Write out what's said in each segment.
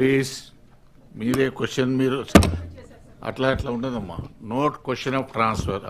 Please మీరే question మీరు అట్లా ఉండదమ్మా. Not question of transfer.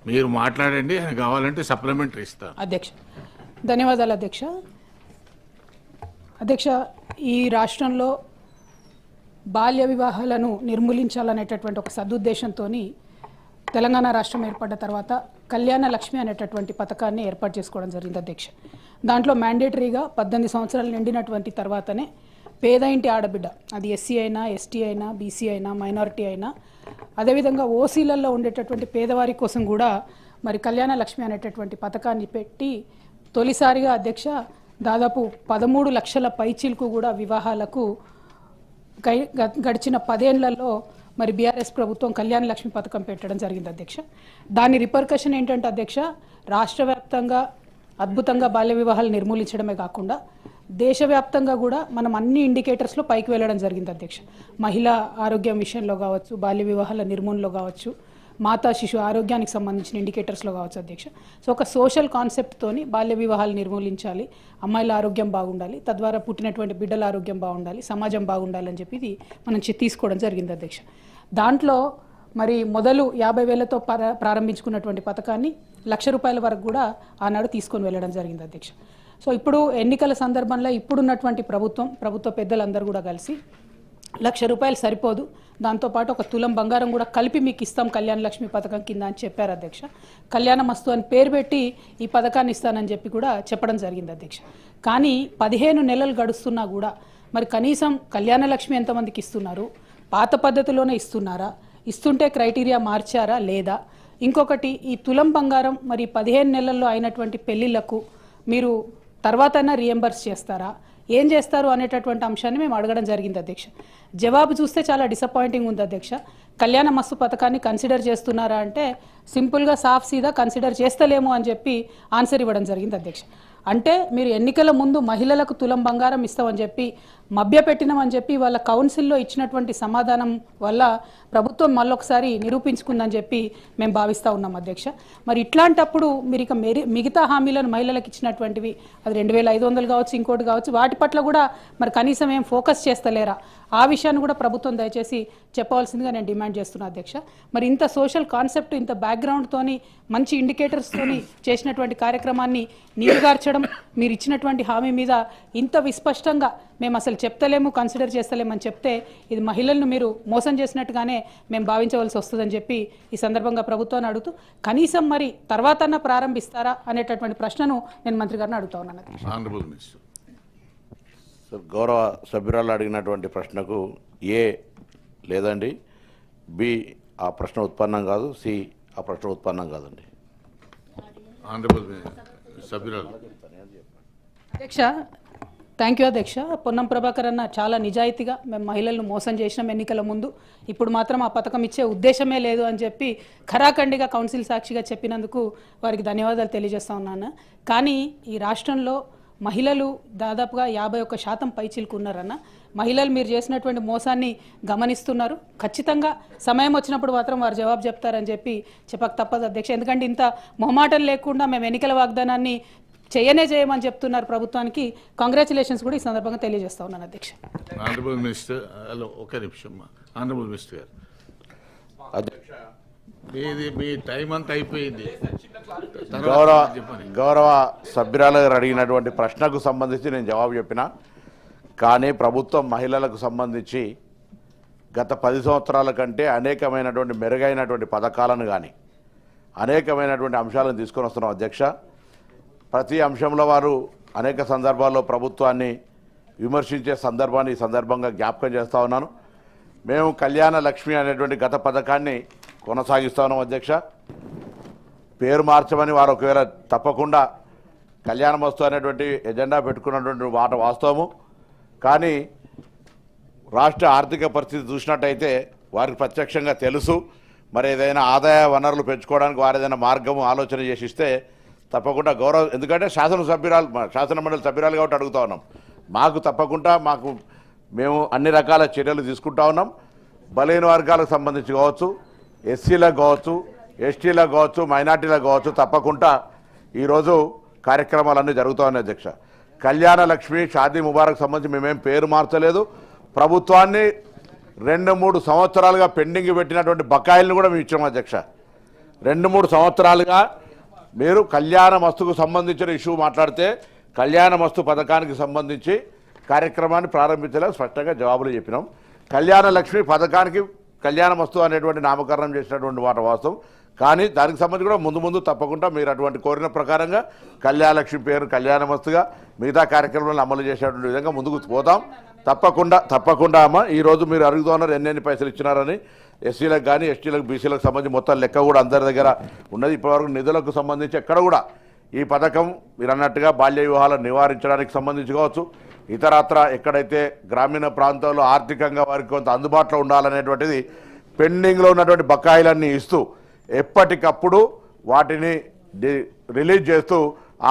మీరు మాట్లాడండి, ఆయన కావాలంటే సప్లిమెంటరీ ఇస్తాను. అధ్యక్ష ధన్యవాదాలు అధ్యక్ష. అధ్యక్ష, ఈ రాష్ట్రంలో బాల్య వివాహాలను నిర్మూలించాలనేటటువంటి ఒక సదుద్దేశంతో తెలంగాణ రాష్ట్రం ఏర్పడ్డ తర్వాత కళ్యాణ లక్ష్మి అనేటటువంటి పథకాన్ని ఏర్పాటు చేసుకోవడం జరిగింది అధ్యక్ష. దాంట్లో మ్యాండేటరీగా 18 సంవత్సరాలు నిండినటువంటి తర్వాతనే పేద ఇంటి ఆడబిడ్డ, అది ఎస్సీ అయినా, ఎస్టీ అయినా, బీసీ అయినా, మైనారిటీ అయినా, అదేవిధంగా ఓసీలలో ఉండేటటువంటి పేదవారి కోసం కూడా మరి కళ్యాణ లక్ష్మి అనేటటువంటి పథకాన్ని పెట్టి తొలిసారిగా అధ్యక్ష దాదాపు 13 లక్షల పైచీలకు కూడా వివాహాలకు గడిచిన 10 ఏళ్లలో మరి బీఆర్ఎస్ ప్రభుత్వం కళ్యాణ లక్ష్మి పథకం పెట్టడం జరిగింది అధ్యక్ష. దాని రిపర్కషన్ ఏంటంటే అధ్యక్ష, రాష్ట్ర వ్యాప్తంగా అద్భుతంగా బాల్య వివాహాలు నిర్మూలించడమే కాకుండా దేశవ్యాప్తంగా కూడా మనం అన్ని ఇండికేటర్స్లో పైకి వెళ్ళడం జరిగింది అధ్యక్ష. మహిళా ఆరోగ్యం విషయంలో కావచ్చు, బాల్య వివాహాల నిర్మూలనలో కావచ్చు, మాతా శిశు ఆరోగ్యానికి సంబంధించిన ఇండికేటర్స్లో కావచ్చు అధ్యక్ష. సో ఒక సోషల్ కాన్సెప్ట్తోని బాల్య వివాహాలు నిర్మూలించాలి, అమ్మాయిల ఆరోగ్యం బాగుండాలి, తద్వారా పుట్టినటువంటి బిడ్డల ఆరోగ్యం బాగుండాలి, సమాజం బాగుండాలని చెప్పి ఇది మనం తీసుకోవడం జరిగింది అధ్యక్ష. దాంట్లో మరి మొదలు 50,000తో ప్రారంభించుకున్నటువంటి పథకాన్ని ₹1,00,000 వరకు కూడా ఆనాడు తీసుకొని వెళ్ళడం జరిగింది అధ్యక్ష. సో ఇప్పుడు ఎన్నికల సందర్భంలో ఇప్పుడున్నటువంటి ప్రభుత్వ పెద్దలందరూ కూడా కలిసి ₹1,00,000 సరిపోదు, దాంతోపాటు ఒక తులం బంగారం కూడా కలిపి మీకు ఇస్తాం కళ్యాణ లక్ష్మి పథకం కింద అని చెప్పారు అధ్యక్ష. కళ్యాణ మస్తు అని పేరు పెట్టి ఈ పథకాన్ని ఇస్తానని చెప్పి కూడా చెప్పడం జరిగింది అధ్యక్ష. కానీ 15 నెలలు గడుస్తున్నా కూడా మరి కనీసం కళ్యాణ లక్ష్మి ఎంతమందికి ఇస్తున్నారు, పాత పద్ధతిలోనే ఇస్తున్నారా, ఇస్తుంటే క్రైటీరియా మార్చారా లేదా, ఇంకొకటి ఈ తులం బంగారం మరి 15 నెలల్లో అయినటువంటి పెళ్లిళ్లకు మీరు తర్వాతైనా రీఎంబర్స్ చేస్తారా, ఏం చేస్తారు అనేటటువంటి అంశాన్ని మేము అడగడం జరిగింది అధ్యక్ష. జవాబు చూస్తే చాలా డిసప్పాయింటింగ్ ఉంది అధ్యక్ష. కళ్యాణ మస్తు పథకాన్ని కన్సిడర్ చేస్తున్నారా అంటే సింపుల్గా సాఫ్ సీదా కన్సిడర్ చేస్తలేము అని చెప్పి ఆన్సర్ ఇవ్వడం జరిగింది అధ్యక్ష. అంటే మీరు ఎన్నికల ముందు మహిళలకు తులం బంగారం ఇస్తామని చెప్పి మభ్యపెట్టినామని చెప్పి వాళ్ళ కౌన్సిల్లో ఇచ్చినటువంటి సమాధానం వల్ల ప్రభుత్వం మళ్ళొకసారి నిరూపించుకుందని చెప్పి మేము భావిస్తూ ఉన్నాం అధ్యక్ష. మరి ఇట్లాంటప్పుడు మీరు ఇక మిగతా హామీలను మహిళలకు ఇచ్చినటువంటివి అది 2,500 కావచ్చు, ఇంకోటి కావచ్చు, వాటి పట్ల కూడా మరి కనీసం ఏం ఫోకస్ చేస్తలేరా, ఆ విషయాన్ని కూడా ప్రభుత్వం దయచేసి చెప్పవలసిందిగా నేను డిమాండ్ చేస్తున్నాను అధ్యక్ష. మరి ఇంత సోషల్ కాన్సెప్ట్, ఇంత బ్యాక్గ్రౌండ్తోని మంచి ఇండికేటర్స్తోని చేసినటువంటి కార్యక్రమాన్ని నీరుగార్చడం, మీరు ఇచ్చినటువంటి హామీ మీద ఇంత విస్పష్టంగా మేము అసలు చెప్తలేము, కన్సిడర్ చేస్తలేమని చెప్తే ఇది మహిళలను మీరు మోసం చేసినట్టుగానే మేము భావించవలసి వస్తుందని చెప్పి ఈ సందర్భంగా ప్రభుత్వాన్ని అడుగుతూ కనీసం మరి తర్వాతన్నా ప్రారంభిస్తారా అనేటటువంటి ప్రశ్నను నేను మంత్రి గారిని అడుగుతా ఉన్నాను. గౌరవ సభ్యురాలు అడిగినటువంటి ప్రశ్నకు ఏ లేదండి, బి ఆ ప్రశ్న ఉత్పన్నం కాదు, సి ఆ ప్రశ్న ఉత్పన్నం కాదండి. అధ్యక్ష థ్యాంక్ యూ అధ్యక్ష. పొన్నం ప్రభాకర్ అన్న చాలా నిజాయితీగా మేము మహిళలను మోసం చేసినాం ఎన్నికల ముందు, ఇప్పుడు మాత్రం ఆ పథకం ఇచ్చే ఉద్దేశమే లేదు అని చెప్పి ఖరాఖండిగా కౌన్సిల్ సాక్షిగా చెప్పినందుకు వారికి ధన్యవాదాలు తెలియజేస్తా ఉన్నాను. కానీ ఈ రాష్ట్రంలో మహిళలు దాదాపుగా 51% పైచిలకు ఉన్నారన్న. మహిళలు మీరు చేసినటువంటి మోసాన్ని గమనిస్తున్నారు. ఖచ్చితంగా సమయం వచ్చినప్పుడు మాత్రం వారు జవాబు చెప్తారని చెప్పి చెప్పక తప్పదు అధ్యక్ష. ఎందుకంటే ఇంత మొహమాటం లేకుండా మేము ఎన్నికల వాగ్దానాన్ని చేయమని చెప్తున్నారు ప్రభుత్వానికి. కంగ్రాచులేషన్స్ కూడా ఈ సందర్భంగా తెలియజేస్తా ఉన్నాను అధ్యక్ష. ఆనరబుల్ మినిస్టర్, హలో ఒక నిమిషం. ఆనరబుల్ మినిస్టర్ గారు, మీ టైం అంతా అయిపోయింది. గౌరవ సభ్యురాలు గారు అడిగినటువంటి ప్రశ్నకు సంబంధించి నేను జవాబు చెప్పిన. కానీ ప్రభుత్వం మహిళలకు సంబంధించి గత 10 సంవత్సరాల కంటే అనేకమైనటువంటి మెరుగైనటువంటి పథకాలను కానీ అనేకమైనటువంటి అంశాలను తీసుకొని వస్తున్నాం అధ్యక్ష. ప్రతి అంశంలో వారు అనేక సందర్భాల్లో ప్రభుత్వాన్ని విమర్శించే సందర్భాన్ని ఈ సందర్భంగా జ్ఞాపకం చేస్తూ ఉన్నాను. మేము కళ్యాణ లక్ష్మి అనేటువంటి గత పథకాన్ని కొనసాగిస్తూ ఉన్నాం అధ్యక్ష. పేరు మార్చమని వారు ఒకవేళ తప్పకుండా కళ్యాణ మస్తు అనేటువంటి ఎజెండా పెట్టుకున్నటువంటి మాట వాస్తవము. కానీ రాష్ట్ర ఆర్థిక పరిస్థితి చూసినట్టయితే వారికి ప్రత్యక్షంగా తెలుసు. మరి ఏదైనా ఆదాయ వనరులు పెంచుకోవడానికి వారు ఏదైనా మార్గము ఆలోచన చేసిస్తే తప్పకుండా ఎందుకంటే శాసనమండలి సభ్యురాలు కాబట్టి అడుగుతూ ఉన్నాం. మాకు తప్పకుండా మేము అన్ని రకాల చర్యలు తీసుకుంటా ఉన్నాం. బలహీన వర్గాలకు సంబంధించి కావచ్చు, ఎస్సీలకు కావచ్చు, ఎస్టీలకు కావచ్చు, మైనార్టీలకు కావచ్చు, తప్పకుండా ఈరోజు కార్యక్రమాలన్నీ జరుగుతూ ఉన్నాయి అధ్యక్ష. కళ్యాణ లక్ష్మి, షాదీ ముబారక్ సంబంధించి మేమేం పేరు మార్చలేదు. ప్రభుత్వాన్ని 2-3 సంవత్సరాలుగా పెండింగ్ పెట్టినటువంటి బకాయిలను కూడా మేము ఇచ్చాము అధ్యక్ష. 2-3 సంవత్సరాలుగా మీరు కళ్యాణ మస్తుకు సంబంధించిన ఇష్యూ మాట్లాడితే కళ్యాణ మస్తు పథకానికి సంబంధించి కార్యక్రమాన్ని ప్రారంభించలేదు, స్పష్టంగా జవాబులు చెప్పినాం. కళ్యాణ లక్ష్మి పథకానికి కళ్యాణ మస్తు అనేటువంటి నామకరణం చేసినటువంటి మాట వాస్తవం. కానీ దానికి సంబంధించి కూడా ముందు తప్పకుండా మీరు అటువంటి కోరిన ప్రకారంగా కళ్యాణ లక్ష్మి పేరు కళ్యాణ మస్తుగా మిగతా కార్యక్రమాలను అమలు చేసేటువంటి విధంగా ముందుకు పోతాం. తప్పకుండా అమ్మ, ఈరోజు మీరు అడుగుతున్నారు ఎన్ని పైసలు ఇచ్చినారని. ఎస్సీలకు కానీ ఎస్టీలకు బీసీలకు సంబంధించి మొత్తం లెక్క కూడా అందరి దగ్గర ఉన్నది. ఇప్పటివరకు నిధులకు సంబంధించి ఎక్కడ కూడా ఈ పథకం మీరు అన్నట్టుగా బాల్య వివాహాలను నివారించడానికి సంబంధించి కావచ్చు, ఇతరత్ర ఎక్కడైతే గ్రామీణ ప్రాంతాల్లో ఆర్థికంగా వారికి కొంత అందుబాటులో ఉండాలనేటువంటిది పెండింగ్లో ఉన్నటువంటి బకాయిలన్నీ ఇస్తూ ఎప్పటికప్పుడు వాటిని రిలీజ్ చేస్తూ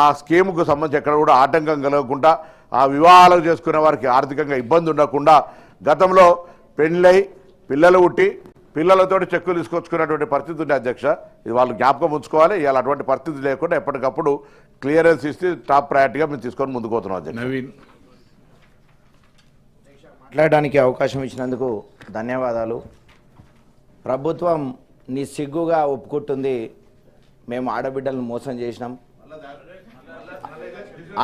ఆ స్కీముకు సంబంధించి ఎక్కడ కూడా ఆటంకం కలగకుండా, ఆ వివాహాలు చేసుకునే వారికి ఆర్థికంగా ఇబ్బంది ఉండకుండా, గతంలో పెళ్ళై పిల్లలు పుట్టి పిల్లలతోటి చెక్కులు తీసుకొచ్చుకునేటువంటి పరిస్థితి ఉంది అధ్యక్ష. ఇది వాళ్ళు జ్ఞాపకం ఉంచుకోవాలి. ఇవాళ అటువంటి పరిస్థితి లేకుండా ఎప్పటికప్పుడు క్లియరెన్స్ ఇస్తే టాప్ ప్రయారిటీగా మేము తీసుకొని ముందుకు పోతున్నాం అధ్యక్ష. నవీన్ మాట్లాడడానికి అవకాశం ఇచ్చినందుకు ధన్యవాదాలు. ప్రభుత్వం నిస్సిగ్గుగా ఒప్పుకుంటుంది మేము ఆడబిడ్డలను మోసం చేసినాం,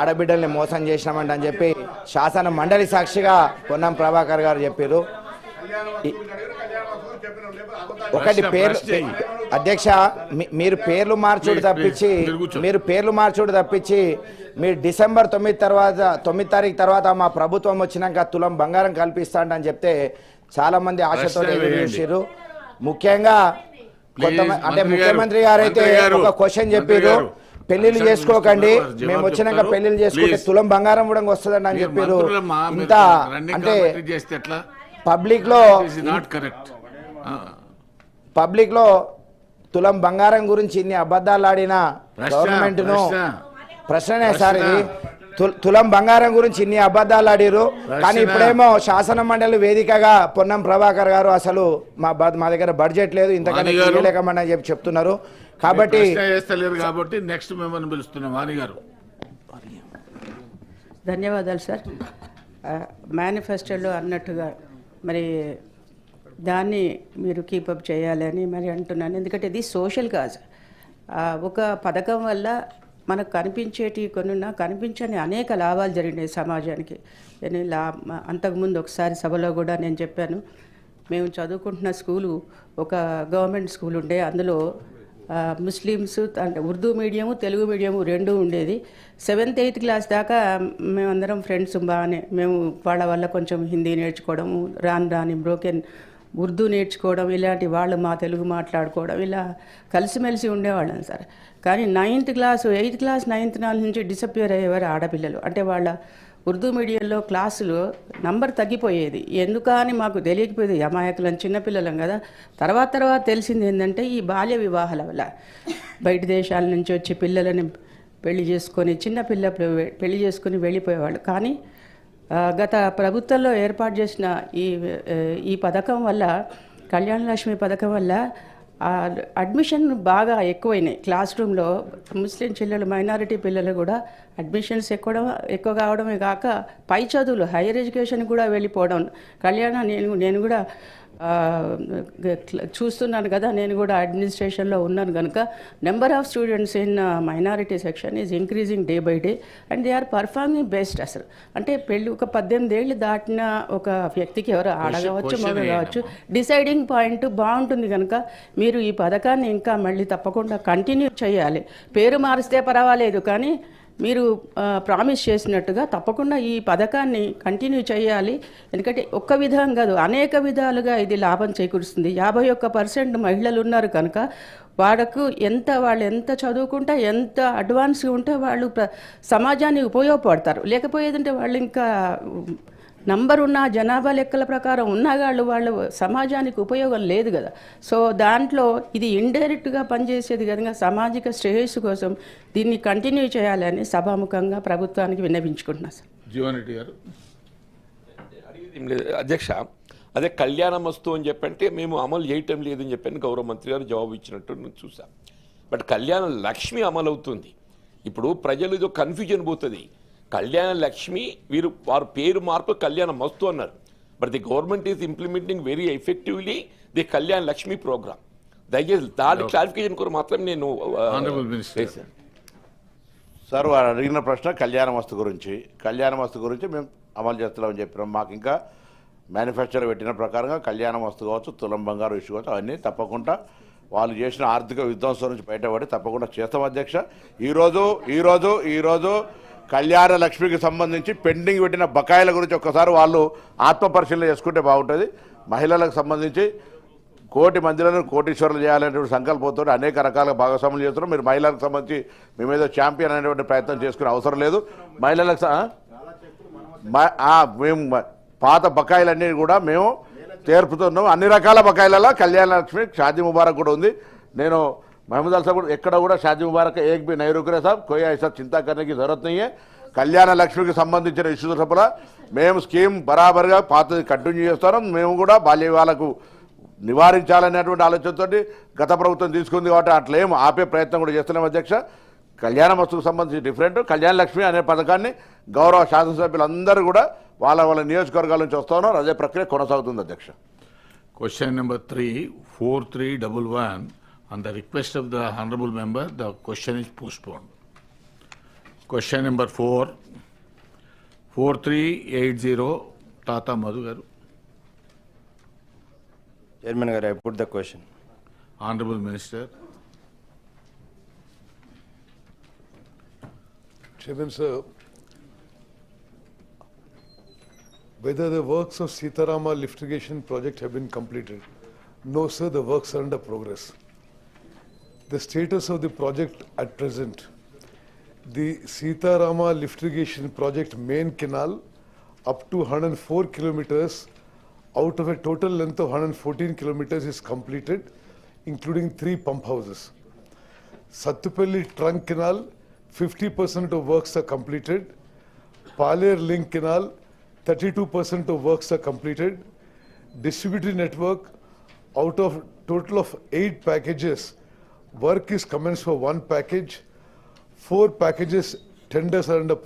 ఆడబిడ్డల్ని మోసం చేసినామంట అని చెప్పి శాసన మండలి సాక్షిగా పొన్నం ప్రభాకర్ గారు చెప్పారు. ఒకటి పేర్లు అధ్యక్ష, మీరు పేర్లు మార్చుడు తప్పించి మీరు డిసెంబర్ 9 తారీఖు తర్వాత మా ప్రభుత్వం వచ్చినాక తులం బంగారం కల్పిస్తాడని చెప్తే చాలా మంది ఆశతో ఎదురు చూసారు. ముఖ్యంగా అంటే ముఖ్యమంత్రి గారు అయితే ఒక క్వశ్చన్ చెప్పారు, పెళ్లిళ్ళు చేసుకోకండి, మేము వచ్చినాక పెళ్లిళ్ళు చేసుకుంటే తులం బంగారం కూడా వస్తుందండి అని చెప్పారు. ఇంత అంటే పబ్లిక్ లో తులం బంగారం గురించి ఇన్ని అబద్ధాలు ఆడిన గవర్నమెంట్ను ప్రశ్ననే సార్ ఇది. తులం బంగారం గురించి ఇన్ని అబద్ధాలు ఆడిరు, కానీ ఇప్పుడేమో శాసన మండలి వేదికగా పొన్నం ప్రభాకర్ గారు అసలు మా దగ్గర బడ్జెట్ లేదు ఇంతకన్నా చేయలేకమని చెప్పి చెప్తున్నారు. కాబట్టి నెక్స్ట్ మిమ్మల్ని పిలుస్తున్నాం వాణి గారు. ధన్యవాదాలు సార్. మేనిఫెస్టోలో అన్నట్టుగా మరి దాన్ని మీరు కీపప్ చేయాలని మరి అంటున్నాను. ఎందుకంటే ఇది సోషల్ కాజ్. ఒక పథకం వల్ల మనకు కనిపించేటి కొనున్నా కనిపించని అనేక లాభాలు జరిగినాయి సమాజానికి. అంతకుముందు ఒకసారి సభలో కూడా నేను చెప్పాను, మేము చదువుకుంటున్న స్కూలు ఒక గవర్నమెంట్ స్కూల్ ఉండే, అందులో ముస్లిమ్స్ అంటే ఉర్దూ మీడియము తెలుగు మీడియము రెండూ ఉండేది. 7th 8th క్లాస్ దాకా మేమందరం ఫ్రెండ్స్ బాగానే, మేము వాళ్ళ వల్ల కొంచెం హిందీ నేర్చుకోవడము, రాని బ్రోకెన్ ఉర్దూ నేర్చుకోవడం, ఇలాంటి వాళ్ళు మా తెలుగు మాట్లాడుకోవడం, ఇలా కలిసిమెలిసి ఉండేవాళ్ళం సార్. కానీ 9th class 8th class 9th నుంచి డిసప్పియర్ అయ్యేవారు ఆడపిల్లలు. అంటే వాళ్ళ ఉర్దూ మీడియంలో క్లాసులు నంబర్ తగ్గిపోయేది. ఎందుకని మాకు తెలియకపోయేది, అమాయకులం చిన్నపిల్లలం కదా. తర్వాత తెలిసింది ఏంటంటే ఈ బాల్య వివాహాల వల్ల బయట దేశాల నుంచి వచ్చి పిల్లలని పెళ్లి చేసుకొని పెళ్లి చేసుకొని వెళ్ళిపోయేవాళ్ళు. కానీ గత ప్రభుత్వంలో ఏర్పాటు చేసిన ఈ పథకం వల్ల, కళ్యాణ లక్ష్మి పథకం వల్ల అడ్మిషన్ బాగా ఎక్కువైనాయి. క్లాస్ రూమ్లో ముస్లిం పిల్లలు, మైనారిటీ పిల్లలు కూడా అడ్మిషన్స్ ఎక్కువ కావడమే కాక పై చదువులు హైయర్ ఎడ్యుకేషన్ కూడా వెళ్ళిపోవడం. నేను కూడా చూస్తున్నాను కదా, నేను కూడా అడ్మినిస్ట్రేషన్లో ఉన్నాను కనుక number of students in minority section is increasing day by day and they are performing best. అసలు అంటే పెళ్ళి ఒక 18 ఏళ్ళు దాటిన ఒక వ్యక్తికి ఎవరు ఆడగవచ్చు మగ కావచ్చు, డిసైడింగ్ పాయింట్ బాగుంటుంది కనుక మీరు ఈ పథకాన్ని ఇంకా మళ్ళీ తప్పకుండా కంటిన్యూ చేయాలి. పేరు మారిస్తే పర్వాలేదు, కానీ మీరు ప్రామిస్ చేసినట్టుగా తప్పకుండా ఈ పథకాన్ని కంటిన్యూ చేయాలి. ఎందుకంటే ఒక్క విధం కాదు, అనేక విధాలుగా ఇది లాభం చేకూరుస్తుంది. 51% మహిళలు ఉన్నారు కనుక వాళ్ళు ఎంత చదువుకుంటే, ఎంత అడ్వాన్స్గా ఉంటే వాళ్ళు సమాజానికి ఉపయోగపడతారు. లేకపోయేదంటే వాళ్ళు ఇంకా నంబర్ ఉన్న జనాభా లెక్కల ప్రకారం ఉన్న వాళ్ళు సమాజానికి ఉపయోగం లేదు కదా. సో దాంట్లో ఇది ఇండైరెక్ట్గా పనిచేసేది కనుక సామాజిక శ్రేయస్సు కోసం దీన్ని కంటిన్యూ చేయాలని సభాముఖంగా ప్రభుత్వానికి విన్నవించుకుంటున్నాను సార్. జీవన్ రెడ్డి గారు. అధ్యక్ష, అదే కళ్యాణమస్తు అని చెప్పంటే మేము అమలు చేయటం లేదని చెప్పని గౌరవ మంత్రి గారు జవాబు ఇచ్చినట్టు నేను చూసాం. బట్ కళ్యాణ లక్ష్మి అమలు అవుతుంది. ఇప్పుడు ప్రజలు ఏదో కన్ఫ్యూజన్ పోతుంది. కళ్యాణ లక్ష్మి వారు పేరు మార్పు కళ్యాణ మస్తు అన్నారు. But the government is implementing very effectively the Kalyan Lakshmi program. దయచేసి దాని క్లారిఫికేషన్ కూడా మాత్రం నేను ఆనరబుల్ మినిస్టర్. సార్ వారు అడిగిన ప్రశ్న కళ్యాణ వస్తు గురించి. కళ్యాణ వస్తు గురించి మేము అమలు చేస్తున్నామని చెప్పినాం. మాకు ఇంకా మేనిఫెస్టోలో పెట్టిన ప్రకారంగా కళ్యాణ వస్తు కావచ్చు, తులం బంగారు ఇష్యూ కావచ్చు, అవన్నీ తప్పకుండా వాళ్ళు చేసిన ఆర్థిక విధ్వంసం నుంచి బయటపడి తప్పకుండా చేస్తాం అధ్యక్ష. ఈరోజు కళ్యాణ లక్ష్మికి సంబంధించి పెండింగ్ పెట్టిన బకాయిల గురించి ఒక్కసారి వాళ్ళు ఆత్మపరిశీలన చేసుకుంటే బాగుంటుంది. మహిళలకు సంబంధించి 1,00,00,000 మందిలను కోటీశ్వరులు చేయాలనేటువంటి సంకల్పంతో అనేక రకాల భాగస్వాములు చేస్తున్నాం. మీరు మహిళలకు సంబంధించి మేమేదో ఛాంపియన్ అనేటువంటి ప్రయత్నం చేసుకునే అవసరం లేదు. మహిళలకు మేము పాత బకాయిలన్నీ కూడా మేము తీర్పుతున్నాం. అన్ని రకాల బకాయిలలో కళ్యాణ లక్ష్మి షాదీ ముబారక్ కూడా ఉంది. నేను महमूद अल साहब ఎక్కడ కూడా షాదీ ముబారక్ एक भी नहीं रुक रहे साहब, कोई ऐसा चिंता करने की जरूरत नहीं है. కళ్యాణ లక్ష్మికి సంబంధించిన ఇష్యూస్ లోపల మేము స్కీమ్ బరాబర్గా పాతది కంటిన్యూ చేస్తున్నాం. మేము కూడా బాల్య వివాహాలకు నివారించాలనేటువంటి ఆలోచనతో గత ప్రభుత్వం తీసుకుంది కాబట్టి అట్లేం ఆపే ప్రయత్నం కూడా చేస్తున్నాం అధ్యక్ష. కళ్యాణ వస్తువుకు సంబంధించి డిఫరెంట్, కళ్యాణ లక్ష్మి అనే పథకాన్ని గౌరవ శాసనసభ్యులందరూ కూడా వాళ్ళ నియోజకవర్గాల నుంచి వస్తూ ఉన్నారు. అదే ప్రక్రియ కొనసాగుతుంది అధ్యక్ష. Question number 3, 4311. On the request of the honorable member, the question is postponed. Question number 4, 4380, Tata Madhu garu. Chairman garu, I put the question. Honorable Minister. Chairman sir, whether the works of Sitarama lift irrigation project have been completed? No sir, the works are under progress. The status of the project at present, the Sitarama lift irrigation project main canal up to 104 kilometers out of a total length of 114 kilometers is completed, including 3 pump houses. Sattupalli trunk canal, 50% of works are completed. Paler link canal, 32% of works are completed. Distributed network, out of total of 8 packages, work is commenced for 1 package. 4 packages tenders are under